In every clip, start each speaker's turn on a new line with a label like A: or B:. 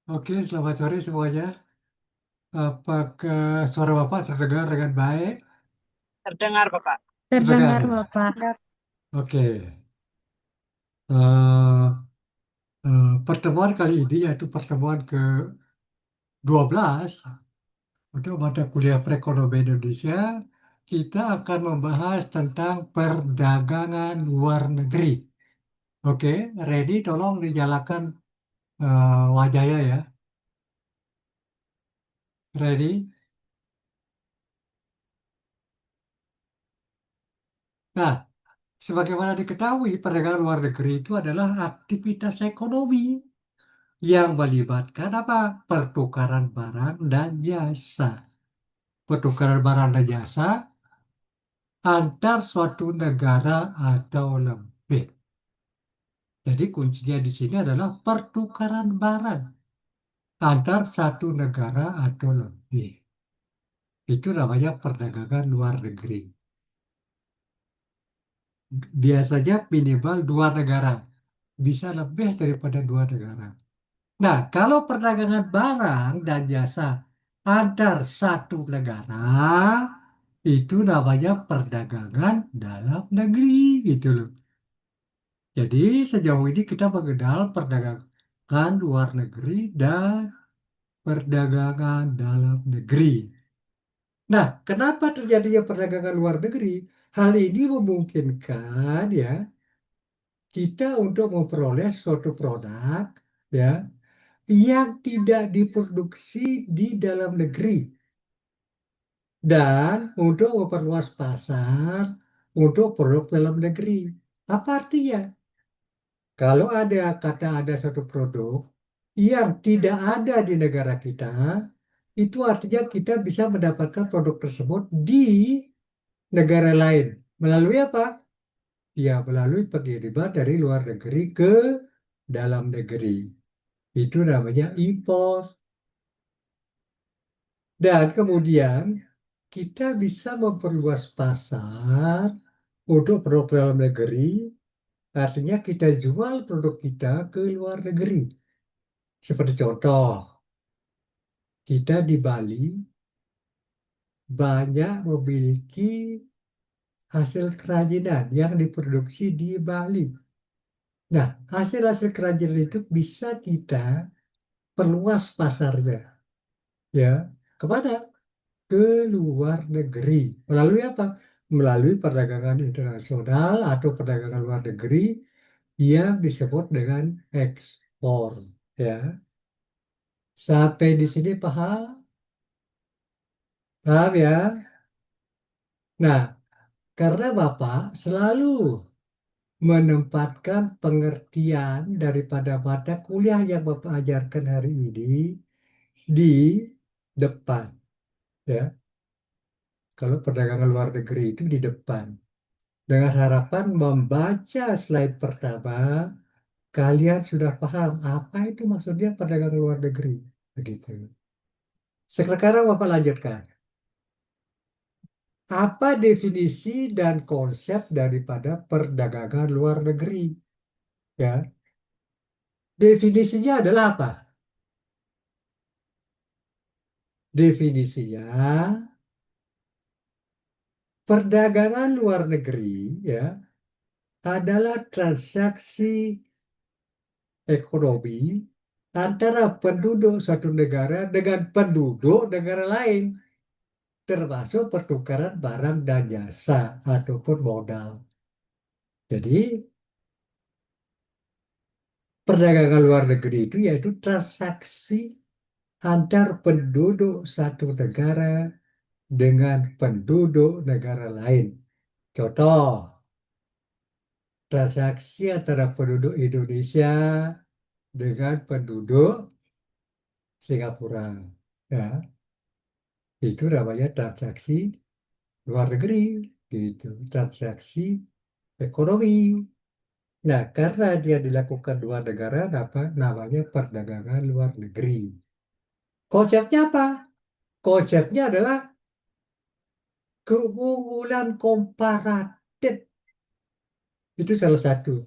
A: Oke, selamat sore semuanya. Apakah suara Bapak terdengar dengan baik?
B: Terdengar, Bapak.
A: Terdengar
C: Terdengar,
A: ya?
C: Bapak.
A: Oke. Eh, Pertemuan kali ini yaitu pertemuan ke-12 untuk mata kuliah Perekonomian Indonesia. Kita akan membahas tentang perdagangan luar negeri. Oke, ready? Tolong dinyalakan wajahnya ya. Ready? Nah, sebagaimana diketahui, perdagangan luar negeri itu adalah aktivitas ekonomi yang melibatkan apa? Pertukaran barang dan jasa. Pertukaran barang dan jasa antar suatu negara atau lebih. Jadi kuncinya di sini adalah pertukaran barang antar satu negara atau lebih. Itu namanya perdagangan luar negeri. Biasanya minimal dua negara, bisa lebih daripada dua negara. Nah, kalau perdagangan barang dan jasa antar satu negara, itu namanya perdagangan dalam negeri, gitu loh. Jadi, sejauh ini kita mengenal perdagangan luar negeri dan perdagangan dalam negeri. Nah, kenapa terjadinya perdagangan luar negeri? Hal ini memungkinkan ya kita untuk memperoleh suatu produk ya yang tidak diproduksi di dalam negeri dan untuk memperluas pasar untuk produk dalam negeri. Apa artinya? Kalau ada satu produk yang tidak ada di negara kita, itu artinya kita bisa mendapatkan produk tersebut di negara lain. Melalui apa? Ya, melalui pengiriman dari luar negeri ke dalam negeri. Itu namanya impor. Dan kemudian kita bisa memperluas pasar untuk produk dalam negeri, artinya kita jual produk kita ke luar negeri. Seperti contoh, kita di Bali banyak memiliki hasil kerajinan yang diproduksi di Bali. Nah, hasil-hasil kerajinan itu bisa kita perluas pasarnya, ya. Kemana? Ke luar negeri. Melalui apa? Melalui perdagangan internasional atau perdagangan luar negeri yang disebut dengan ekspor. Ya, sampai di sini paham? Paham ya? Nah, karena Bapak selalu menempatkan pengertian daripada mata kuliah yang Bapak ajarkan hari ini di depan. Ya, kalau perdagangan luar negeri itu di depan. Dengan harapan membaca slide pertama, kalian sudah paham apa itu maksudnya perdagangan luar negeri. Begitu. Sekarang Bapak lanjutkan. Apa definisi dan konsep daripada perdagangan luar negeri? Ya, definisinya adalah apa? Definisinya, perdagangan luar negeri ya adalah transaksi ekonomi antara penduduk satu negara dengan penduduk negara lain, termasuk pertukaran barang dan jasa ataupun modal. Jadi, perdagangan luar negeri itu yaitu transaksi antar penduduk satu negara dengan penduduk negara lain. Contoh, transaksi antara penduduk Indonesia dengan penduduk Singapura. Ya, itu namanya transaksi luar negeri, gitu. Transaksi ekonomi. Nah, karena dia dilakukan dua negara, apa namanya perdagangan luar negeri. Konsepnya apa? Konsepnya adalah keunggulan komparatif. Itu salah satu.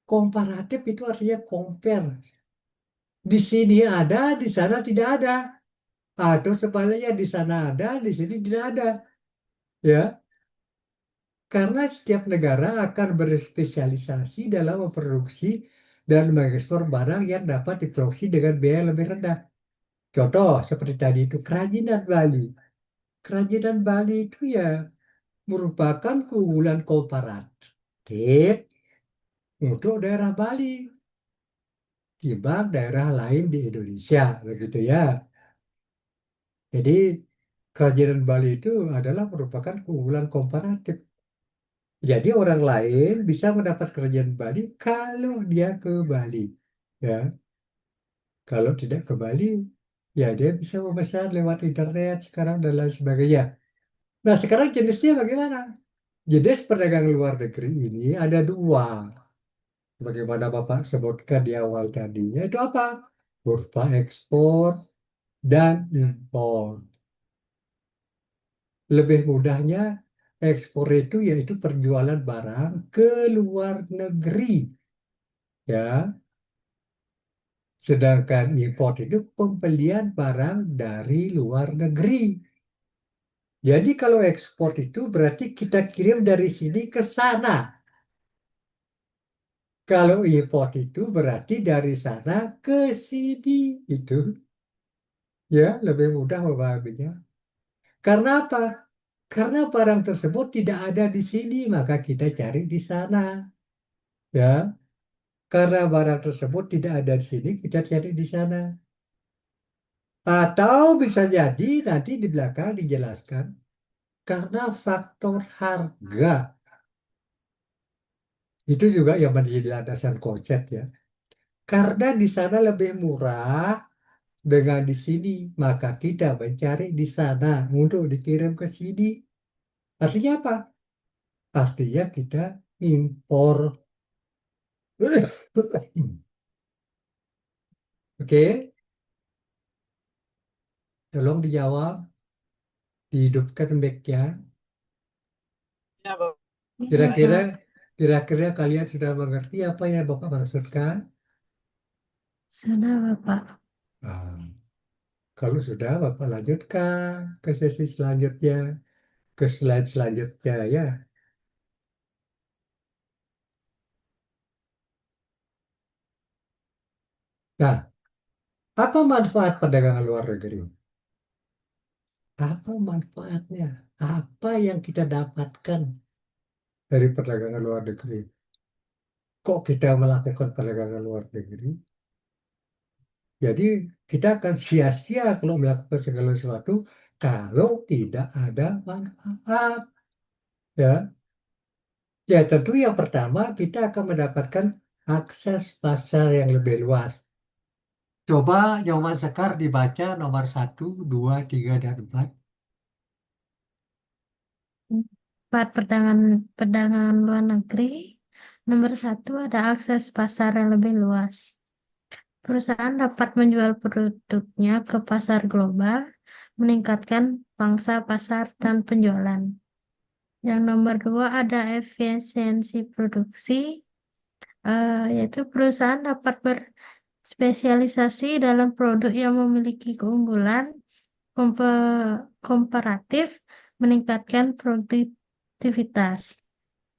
A: Komparatif itu artinya compare. Di sini ada, di sana tidak ada. Atau sebaliknya di sana ada, di sini tidak ada. Ya, karena setiap negara akan berspesialisasi dalam memproduksi dan mengekspor barang yang dapat diproduksi dengan biaya yang lebih rendah. Contoh seperti tadi itu kerajinan Bali. Kerajinan Bali itu ya merupakan keunggulan komparatif untuk daerah Bali dibanding daerah lain di Indonesia, begitu ya. Jadi kerajinan Bali itu adalah merupakan keunggulan komparatif. Jadi orang lain bisa mendapat kerajinan Bali kalau dia ke Bali, ya. Kalau tidak ke Bali, ya dia bisa memesan lewat internet sekarang dan lain sebagainya. Nah, sekarang jenisnya bagaimana? Jenis perdagangan luar negeri ini ada dua. Bagaimana Bapak sebutkan di awal tadi, yaitu apa? Berupa ekspor dan impor. Lebih mudahnya, ekspor itu yaitu perjualan barang ke luar negeri, ya. Sedangkan impor itu pembelian barang dari luar negeri. Jadi kalau ekspor itu berarti kita kirim dari sini ke sana. Kalau impor itu berarti dari sana ke sini. Itu ya lebih mudah memahaminya. Karena apa? Karena barang tersebut tidak ada di sini, maka kita cari di sana. Ya, karena barang tersebut tidak ada di sini, kita cari di sana. Atau bisa jadi nanti di belakang dijelaskan karena faktor harga. Itu juga yang menjadi landasan konsep ya. Karena di sana lebih murah dengan di sini, maka kita mencari di sana untuk dikirim ke sini. Artinya apa? Artinya kita impor. Oke, tolong dijawab, dihidupkan mic-nya.
B: Ya, Bapak.
C: Iya,
A: Kira-kira,
C: Bapak.
A: kira-kira kalian sudah mengerti apa yang Bapak maksudkan?
C: Sudah, Bapak.
A: Nah, kalau sudah, Bapak lanjutkan ke sesi selanjutnya, ke slide selanjutnya ya. Nah, apa manfaat perdagangan luar negeri? Apa manfaatnya? Apa yang kita dapatkan dari perdagangan luar negeri? Kok kita melakukan perdagangan luar negeri? Jadi kita akan sia-sia kalau melakukan segala sesuatu kalau tidak ada manfaat. Ya, ya tentu yang pertama kita akan mendapatkan akses pasar yang lebih luas. Coba jawaban Sekar dibaca nomor 1, 2, 3, dan 4.
C: Empat, perdagangan luar negeri. Nomor satu, ada akses pasar yang lebih luas. Perusahaan dapat menjual produknya ke pasar global, meningkatkan pangsa pasar dan penjualan. Yang nomor dua, ada efisiensi produksi, yaitu perusahaan dapat berspesialisasi dalam produk yang memiliki keunggulan komparatif, meningkatkan produktivitas.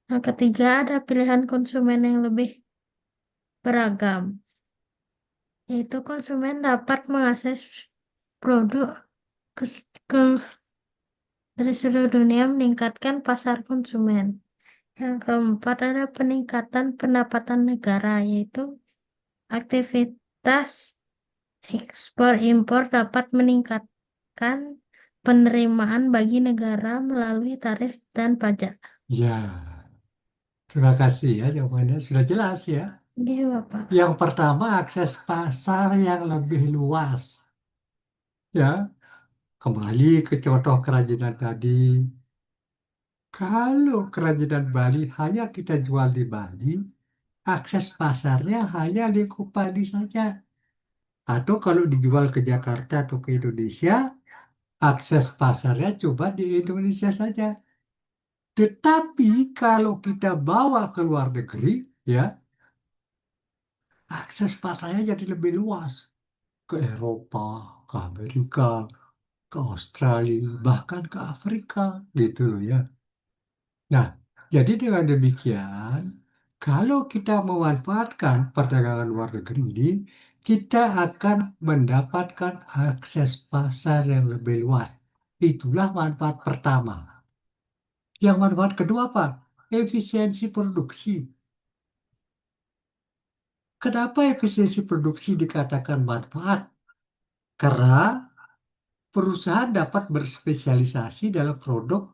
C: Yang ketiga, ada pilihan konsumen yang lebih beragam, yaitu konsumen dapat mengakses produk ke, ke- dari seluruh dunia, meningkatkan pasar konsumen. Yang keempat, ada peningkatan pendapatan negara, yaitu aktivitas ekspor impor dapat meningkatkan penerimaan bagi negara melalui tarif dan pajak.
A: Ya, terima kasih ya jawabannya sudah jelas ya.
C: Iya, Bapak.
A: Yang pertama akses pasar yang lebih luas. Ya, kembali ke contoh kerajinan tadi. Kalau kerajinan Bali hanya kita jual di Bali, akses pasarnya hanya lingkup Bali saja. Atau kalau dijual ke Jakarta atau ke Indonesia, akses pasarnya cuma di Indonesia saja. Tetapi kalau kita bawa ke luar negeri, ya, akses pasarnya jadi lebih luas. ke Eropa, ke Amerika, ke Australia, bahkan ke Afrika, gitu loh ya. Nah, jadi dengan demikian, kalau kita memanfaatkan perdagangan luar negeri ini, kita akan mendapatkan akses pasar yang lebih luas. Itulah manfaat pertama. Yang manfaat kedua apa? Efisiensi produksi. Kenapa efisiensi produksi dikatakan manfaat? Karena perusahaan dapat berspesialisasi dalam produk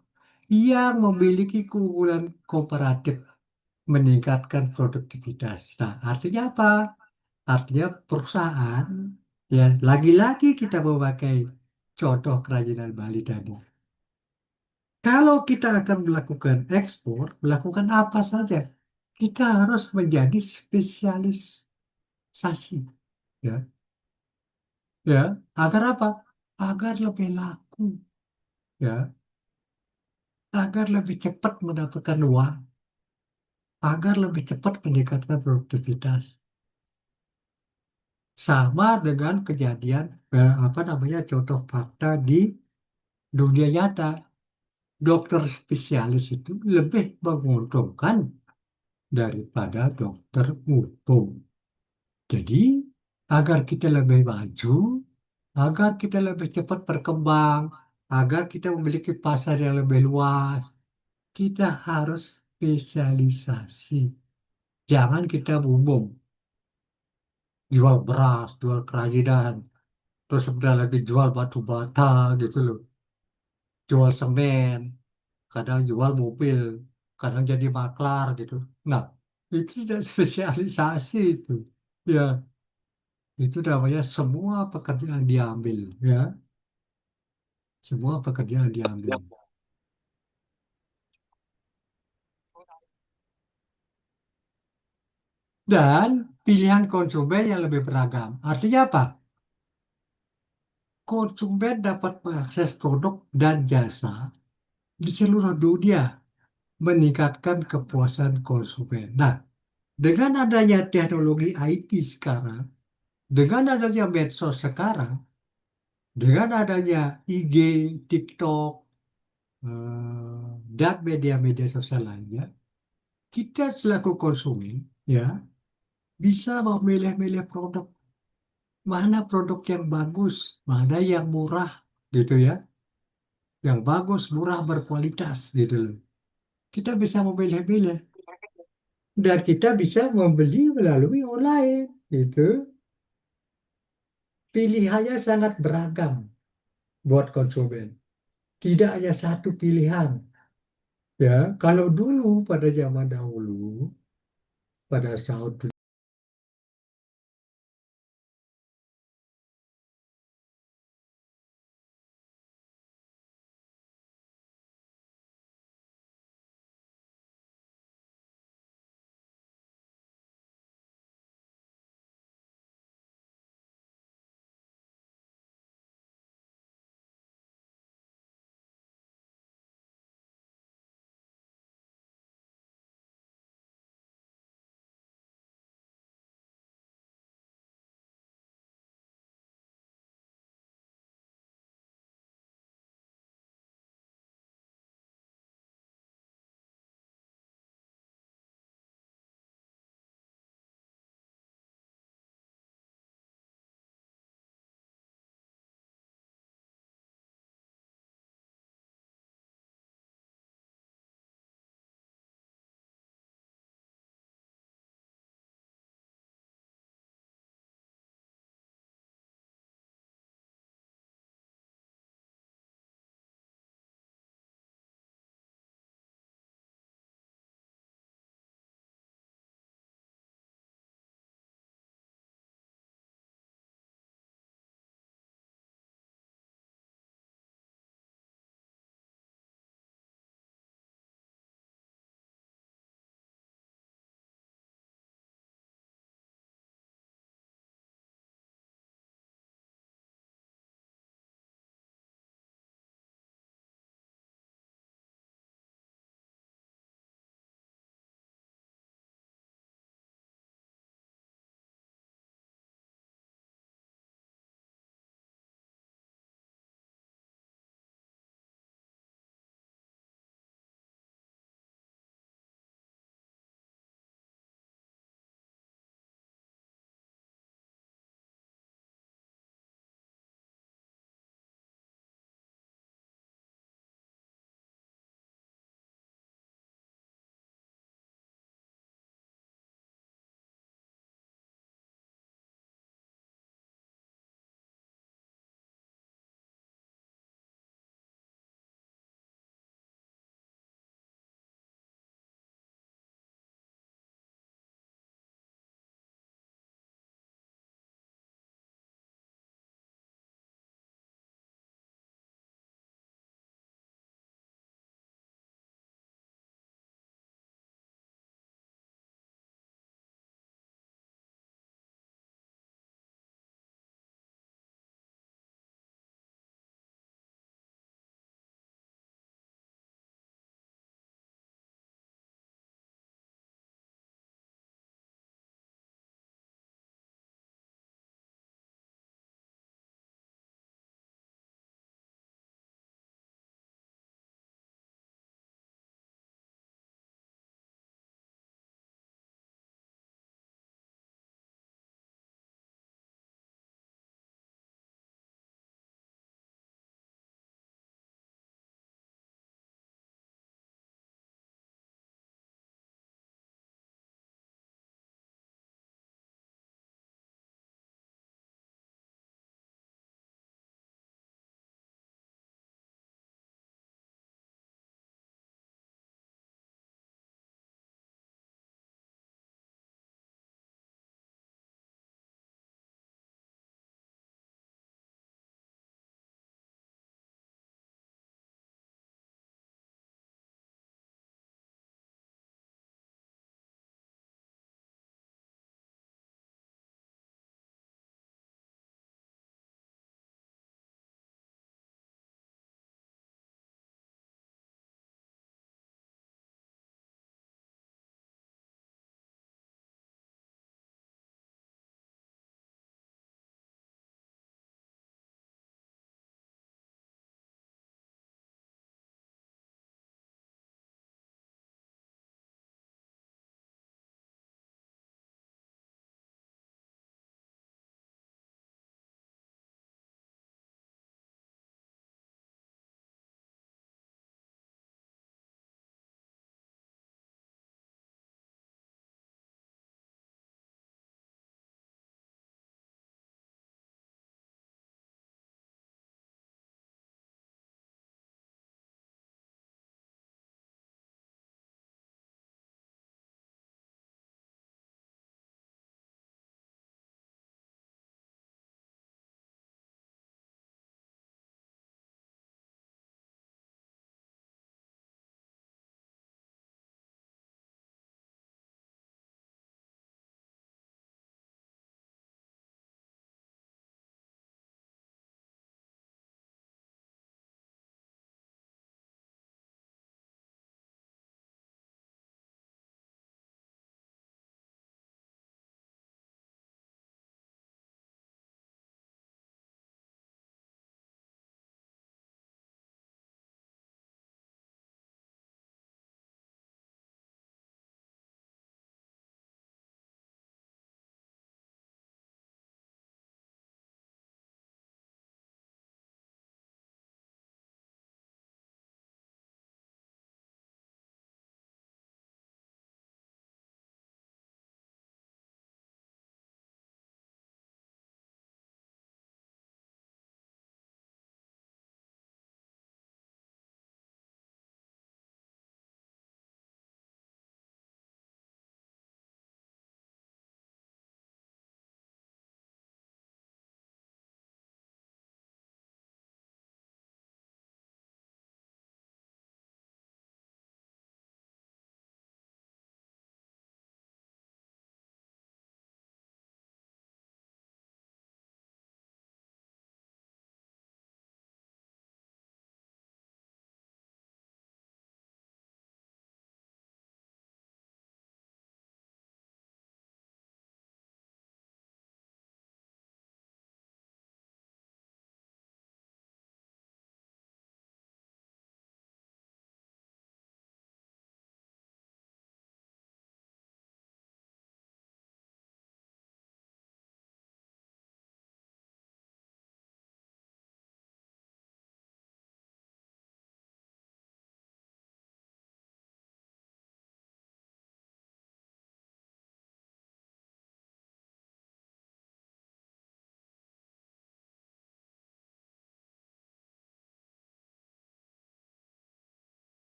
A: yang memiliki keunggulan komparatif, meningkatkan produktivitas. Nah, artinya apa? Artinya perusahaan, ya lagi-lagi kita memakai contoh kerajinan Bali tadi. Kalau kita akan melakukan ekspor, melakukan apa saja, kita harus menjadi spesialisasi, ya, ya, agar apa? Agar lebih laku, ya, agar lebih cepat mendapatkan uang, agar lebih cepat meningkatkan produktivitas. Sama dengan kejadian apa namanya contoh fakta di dunia nyata. Dokter spesialis itu lebih menguntungkan daripada dokter umum. Jadi, agar kita lebih maju, agar kita lebih cepat berkembang, agar kita memiliki pasar yang lebih luas, kita harus spesialisasi. Jangan kita umum, jual beras, jual kerajinan, terus sebentar lagi jual batu bata gitu loh, jual semen, kadang jual mobil, kadang jadi maklar gitu. Nah, itu sudah spesialisasi itu. Ya, itu namanya semua pekerjaan diambil, ya. Semua pekerjaan diambil. Dan pilihan konsumen yang lebih beragam. Artinya apa? Konsumen dapat mengakses produk dan jasa di seluruh dunia, meningkatkan kepuasan konsumen. Nah, dengan adanya teknologi IT sekarang, dengan adanya medsos sekarang, dengan adanya IG, TikTok, dan media-media sosial lainnya, kita selaku konsumen ya bisa memilih-milih produk, mana produk yang bagus, mana yang murah, gitu ya, yang bagus, murah, berkualitas, gitu loh. Kita bisa memilih-milih dan kita bisa membeli melalui online, gitu. Pilihannya sangat beragam buat konsumen. Tidak hanya satu pilihan. Ya, kalau dulu pada zaman dahulu, pada saat